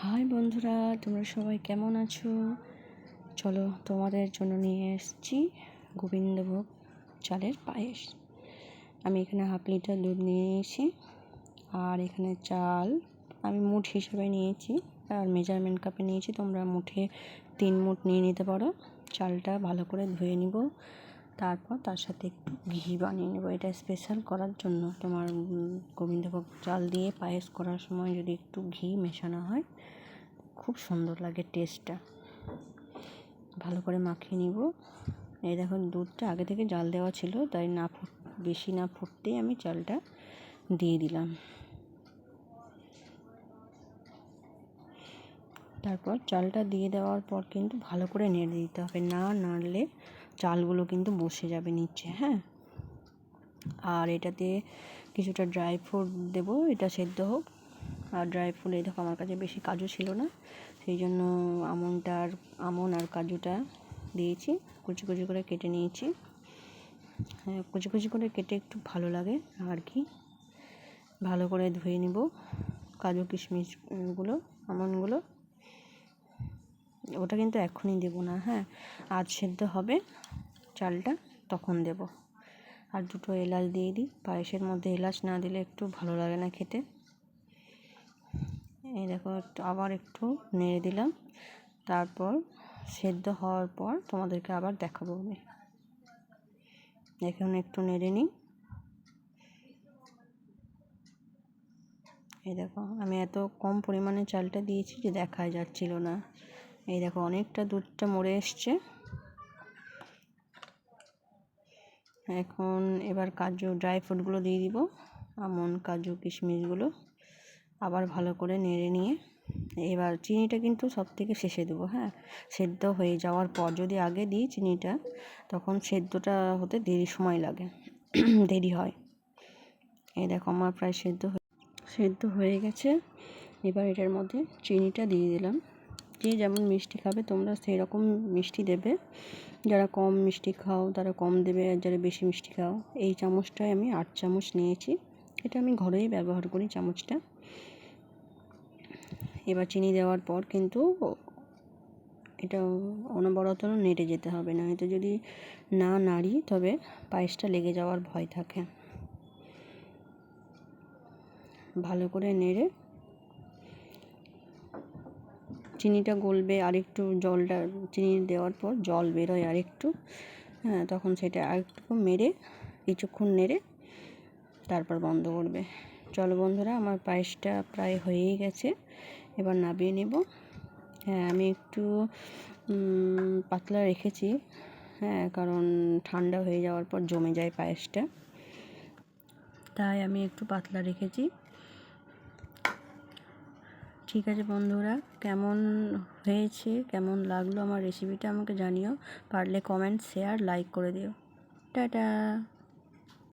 High বন্ধুরা, তোমরা সবাই কেমন আছো? চলো তোমাদের জন্য নিয়ে এসেছি গোবিন্দভোগ চালের পায়েস। আমি এখানে 1/2 লিটার দুধ নিয়ে নিয়েছি, আর এখানে চাল আমি মুঠ হিসেবে নিয়েছি, আর মেজারমেন্ট কাপে নিয়েছি। তোমরা মুঠে 3 মুঠ নিয়ে নিতে পারো। চালটা ভালো করে ধুয়ে নিব, তারপর তার সাথে একটু ঘি বানিয়ে নেব। এটা স্পেশাল করার জন্য। তোমার গোবিন্দভোগ চাল দিয়ে পায়েস করার সময় যদি একটু ঘি মেশানো হয়, খুব সুন্দর লাগে টেস্টটা। ভালো করে মাখিয়ে নিব। এই দেখো, দুধটা আগে থেকে জাল দেওয়া ছিল, তাই বেশি না ফুটতেই আমি চালটা দিয়ে দিলাম। তারপর চালটা দিয়ে দেওয়ার পর কিন্তু ভালো করে নেড়ে দিতে হবে, না নাড়লে চালগুলো কিন্তু বসে যাবে নিচে। হ্যাঁ, আর এটাতে কিছুটা ড্রাই ফ্রুট দেবো, এটা সেদ্ধ হোক। আর ড্রাই ফ্রুট, এই দেখো আমার কাছে বেশি কাজু ছিল না, সেই জন্য আমন আর কাজুটা দিয়েছি। কুচি কুচি করে কেটে নিয়েছি। হ্যাঁ, কুচি কুচি করে কেটে একটু ভালো লাগে আর কি। ভালো করে ধুয়ে নিব কাজু কিশমিশগুলো, আমনগুলো। ওটা কিন্তু এখনই দেবো না, হ্যাঁ, আজ সেদ্ধ হবে চালটা, তখন দেব। আর 2টো এলাচ দিয়ে দিই। পায়েসের মধ্যে এলাচ না দিলে একটু ভালো লাগে না খেতে। এই দেখো, আবার একটু নেড়ে দিলাম। তারপর সেদ্ধ হওয়ার পর তোমাদেরকে আবার দেখাবো আমি। এখন একটু নেড়ে নিই। এই দেখো, আমি এত কম পরিমাণে চালটা দিয়েছি যে দেখাই যাচ্ছিল না। এই দেখো, অনেকটা দুধটা মরে এসছে। এখন এবার কাজু ড্রাই ফ্রুটগুলো দিয়ে দিব, আমন কাজু কিশমিশগুলো। আবার ভালো করে নেড়ে নিয়ে এবার চিনিটা কিন্তু সব থেকে শেষে দেবো। হ্যাঁ, সেদ্ধ হয়ে যাওয়ার পর। যদি আগে দিই চিনিটা, তখন সেদ্ধটা হতে সময় লাগে, দেরি হয়। এই দেখো, আমার প্রায় সেদ্ধ হয়ে গেছে। এবার এটার মধ্যে চিনিটা দিয়ে দিলাম। যে যেমন মিষ্টি খাবে তোমরা সেই রকম মিষ্টি দেবে। যারা কম মিষ্টি খাও তারা কম দেবে, আর যারা বেশি মিষ্টি খাও। এই চামচটায় আমি 8 চামচ নিয়েছি। এটা আমি ঘরেই ব্যবহার করি চামচটা। এবার চিনি দেওয়ার পর কিন্তু এটা অনবরত নেড়ে যেতে হবে, না হয়তো যদি না নাড়ি তবে পায়েসটা লেগে যাওয়ার ভয় থাকে। ভালো করে নেড়ে চিনিটা গলবে, আরেকটু জলটা চিনি দেওয়ার পর জল বেরোয় আরেকটু। হ্যাঁ, তখন সেটা আরেকটু মেরে কিছুক্ষণ নেড়ে তারপর বন্ধ করবে। চলো বন্ধুরা, আমার পায়েসটা প্রায় হয়েই গেছে, এবার নামিয়ে নেব। হ্যাঁ, আমি একটু পাতলা রেখেছি, হ্যাঁ, কারণ ঠান্ডা হয়ে যাওয়ার পর জমে যায় পায়েসটা, তাই আমি একটু পাতলা রেখেছি। ঠিক আছে বন্ধুরা, কেমন হয়েছে, কেমন লাগলো আমার রেসিপিটা আমাকে জানিও। পারলে কমেন্ট, শেয়ার, লাইক করে দিও। টাটা।